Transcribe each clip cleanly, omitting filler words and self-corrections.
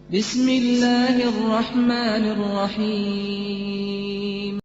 Bismillahirrahmanirrahim.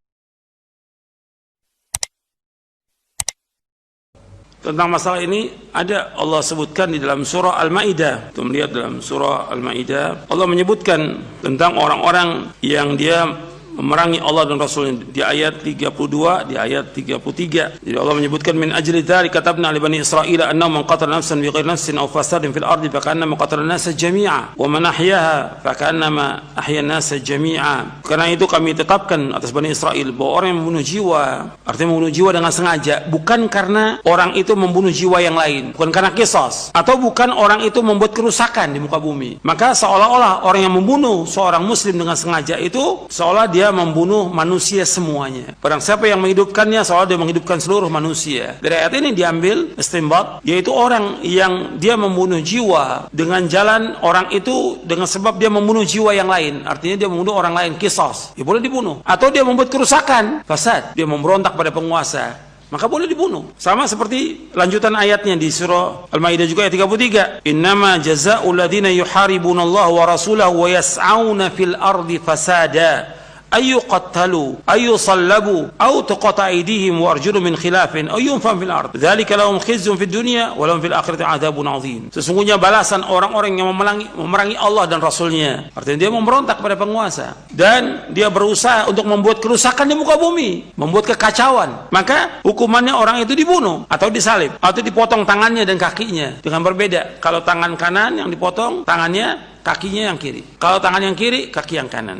Tentang masalah ini ada Allah sebutkan di dalam surah Al-Maidah. Kita melihat dalam surah Al-Maidah, Allah menyebutkan tentang orang-orang yang dia memerangi Allah dan Rasulnya di ayat 32, di ayat 33. Jadi Allah menyebutkan min ajli dzalika katabna li bani Israila annahu man qatala nafsan bighairi nafsin aw fasadin fil ardi fakannama qatala an-nasa jami'a wa man ahyaha fakannama ahya an-nasa jami'a. Karena itu kami tetapkan atas Bani Israel bahwa orang yang membunuh jiwa, artinya membunuh jiwa dengan sengaja, bukan karena orang itu membunuh jiwa yang lain, bukan karena qisas, atau bukan orang itu membuat kerusakan di muka bumi. Maka seolah-olah orang yang membunuh seorang muslim dengan sengaja itu seolah dia membunuh manusia semuanya. Barang siapa yang menghidupkannya seolah dia menghidupkan seluruh manusia. Dari ayat ini diambil istinbat, yaitu orang yang dia membunuh jiwa dengan jalan orang itu dengan sebab dia membunuh jiwa yang lain, artinya dia membunuh orang lain, qisas, ya boleh dibunuh. Atau dia membuat kerusakan, fasad, dia memberontak pada penguasa, maka boleh dibunuh. Sama seperti lanjutan ayatnya di surah Al-Maidah juga ayat 33. Innama jazaa'ul ladzina yuharibunallaha wa rasulahu wa yas'auna fil ardi fasada ayu qattalu ayu sallabu au tuqata aydihim wa arjulu min khilafin aw yunfam fil ard dzalika lahum khizyun fid dunya wa lahum fil akhirati adzabun adzim. Sesungguhnya balasan orang-orang yang memerangi Allah dan Rasulnya, artinya dia memberontak pada penguasa dan dia berusaha untuk membuat kerusakan di muka bumi, membuat kekacauan, maka hukumannya orang itu dibunuh atau disalib atau dipotong tangannya dan kakinya. Dengan berbeda, kalau tangan kanan yang dipotong, tangannya, kakinya yang kiri. Kalau tangan yang kiri, kaki yang kanan.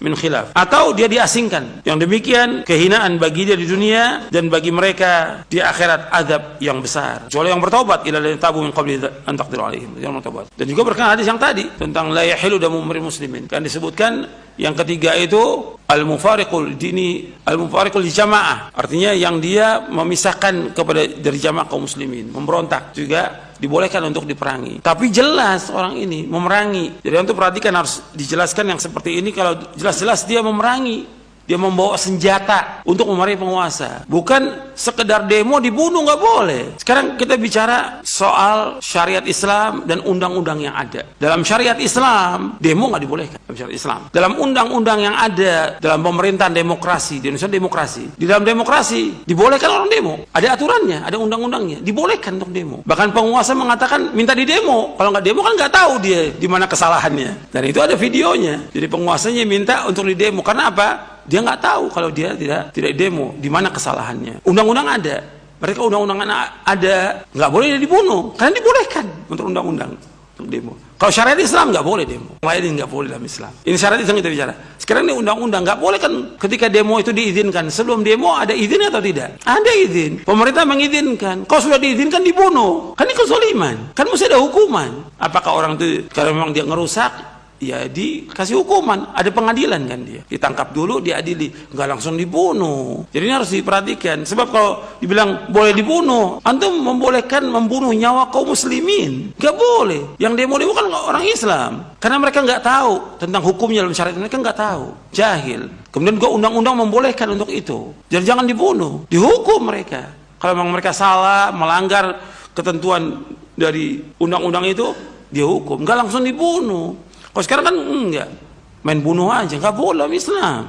Min khilaf, atau dia diasingkan. Yang demikian kehinaan bagi dia di dunia dan bagi mereka di akhirat azab yang besar. Kecuali yang bertobat, ila ladzina tabu min qabli an taqdiru alaihim, yang bertobat. Dan juga berkenaan hadis yang tadi tentang la yahilu damu umri muslimin, kan disebutkan yang ketiga itu al-mufariqul dini, al-mufariqul jamaah, artinya yang dia memisahkan kepada dari jamaah kaum muslimin, memberontak, juga dibolehkan untuk diperangi. Tapi jelas orang ini memerangi. Jadi untuk perhatikan, harus dijelaskan yang seperti ini. Kalau jelas-jelas dia memerangi, dia membawa senjata untuk memerangi penguasa, bukan sekedar demo dibunuh, nggak boleh. Sekarang kita bicara soal syariat Islam dan undang-undang yang ada. Dalam syariat Islam demo nggak dibolehkan. Dalam syariat Islam, dalam undang-undang yang ada, dalam pemerintahan demokrasi di Indonesia, demokrasi, di dalam demokrasi dibolehkan orang demo, ada aturannya, ada undang-undangnya, dibolehkan untuk demo. Bahkan penguasa mengatakan minta di demo, kalau nggak demo kan nggak tahu dia di mana kesalahannya, dan itu ada videonya. Jadi penguasanya minta untuk di demo, karena apa? Dia nggak tahu kalau dia tidak demo di mana kesalahannya. Undang-undang ada, mereka undang-undang ada, nggak boleh dibunuh, karena dibolehkan untuk undang-undang untuk demo. Kalau syariat Islam nggak boleh demo, lain nggak boleh dalam Islam. Ini syariat Islam kita bicara. Sekarang ini undang-undang nggak boleh kan? Ketika demo itu diizinkan, sebelum demo ada izin atau tidak? Ada izin. Pemerintah mengizinkan. Kalau sudah diizinkan dibunuh, kan ini kezaliman. Kan mesti ada hukuman. Apakah orang itu kalau memang dia ngerusak, ya dikasih hukuman, ada pengadilan kan, dia ditangkap dulu, diadili, nggak langsung dibunuh. Jadi ini harus diperhatikan, sebab kalau dibilang boleh dibunuh, antum membolehkan membunuh nyawa kaum muslimin, nggak boleh. Yang demo kan orang Islam, karena mereka nggak tahu tentang hukumnya dalam syariat, mereka nggak tahu, jahil. Kemudian juga undang-undang membolehkan untuk itu. Jadi jangan dibunuh, dihukum mereka. Kalau memang mereka salah, melanggar ketentuan dari undang-undang itu, dihukum, nggak langsung dibunuh. Kalau sekarang kan enggak, main bunuh aja, nggak boleh Islam.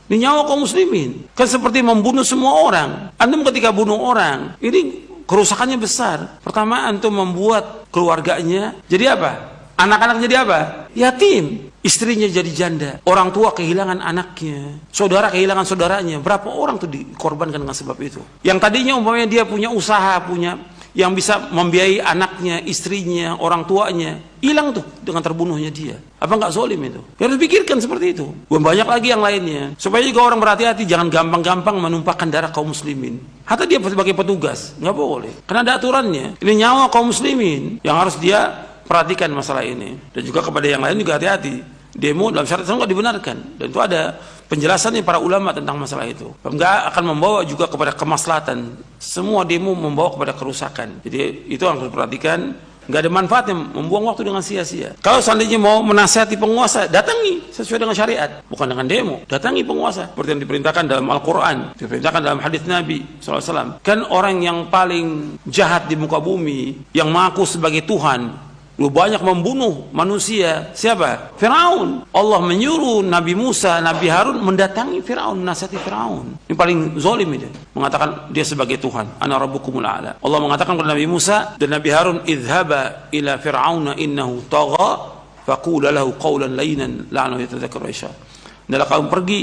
Ini nyawa kaum muslimin, kan seperti membunuh semua orang. Antum ketika bunuh orang, ini kerusakannya besar. Pertama, antum membuat keluarganya jadi apa? Anak-anak jadi apa? Yatim. Istrinya jadi janda. Orang tua kehilangan anaknya. Saudara kehilangan saudaranya. Berapa orang tuh dikorbankan dengan sebab itu? Yang tadinya umpamanya dia punya usaha, punya yang bisa membiayai anaknya, istrinya, orang tuanya, hilang tuh dengan terbunuhnya dia. Apa nggak zalim itu? Ya harus pikirkan seperti itu. Banyak lagi yang lainnya. Supaya juga orang berhati-hati, jangan gampang-gampang menumpahkan darah kaum muslimin. Hatta dia sebagai petugas, nggak boleh. Karena ada aturannya. Ini nyawa kaum muslimin yang harus dia perhatikan masalah ini. Dan juga kepada yang lain juga hati-hati. Demo dalam syariat Islam nggak dibenarkan. Dan itu ada penjelasannya para ulama tentang masalah itu. Nggak akan membawa juga kepada kemaslahatan. Semua demo membawa kepada kerusakan. Jadi itu harus diperhatikan. Nggak ada manfaatnya membuang waktu dengan sia-sia. Kalau seandainya mau menasihati penguasa, datangi sesuai dengan syariat, bukan dengan demo. Datangi penguasa seperti yang diperintahkan dalam Al-Quran, diperintahkan dalam hadits Nabi SAW. Kan orang yang paling jahat di muka bumi, yang mengaku sebagai Tuhan, lu banyak membunuh manusia. Siapa? Firaun. Allah menyuruh Nabi Musa, Nabi Harun mendatangi Firaun, menasihati Firaun. Ini paling zalim itu. Mengatakan dia sebagai Tuhan. Ana rabbukumul a'la. Allah mengatakan kepada Nabi Musa dan Nabi Harun, "Idhhaba ila fir'auna innahu tagha, faqula lahu qawlan layyinan la'allahu yatadhakkaru aw yakhsha." Adalah kamu pergi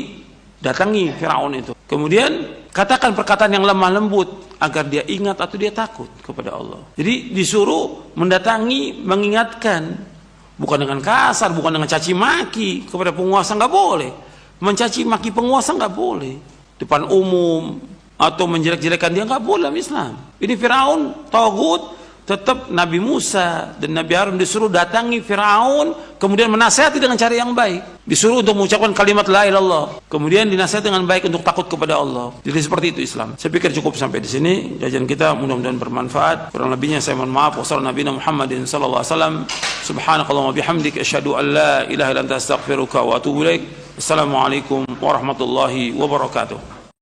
datangi Firaun itu. Kemudian katakan perkataan yang lemah lembut agar dia ingat atau dia takut kepada Allah. Jadi disuruh mendatangi, mengingatkan, bukan dengan kasar, bukan dengan caci maki kepada penguasa, nggak boleh. Mencaci maki penguasa nggak boleh depan umum atau menjelek-jelekan dia nggak boleh dalam Islam. Ini Firaun tagut. Tetap Nabi Musa dan Nabi Harun disuruh datangi Firaun, kemudian menasihati dengan cara yang baik. Disuruh untuk mengucapkan kalimat la ilaha illallah, kemudian dinasihati dengan baik untuk takut kepada Allah. Jadi seperti itu Islam. Saya pikir cukup sampai di sini kajian kita, mudah-mudahan bermanfaat. Kurang lebihnya saya mohon maaf. Wassalamualaikum Muhammadin sallallahu alaihi wasallam. Subhanakallahumma bihamdik asyhadu an la ilaha illa anta astaghfiruka wa atubu ilaik. Assalamualaikum warahmatullahi wabarakatuh.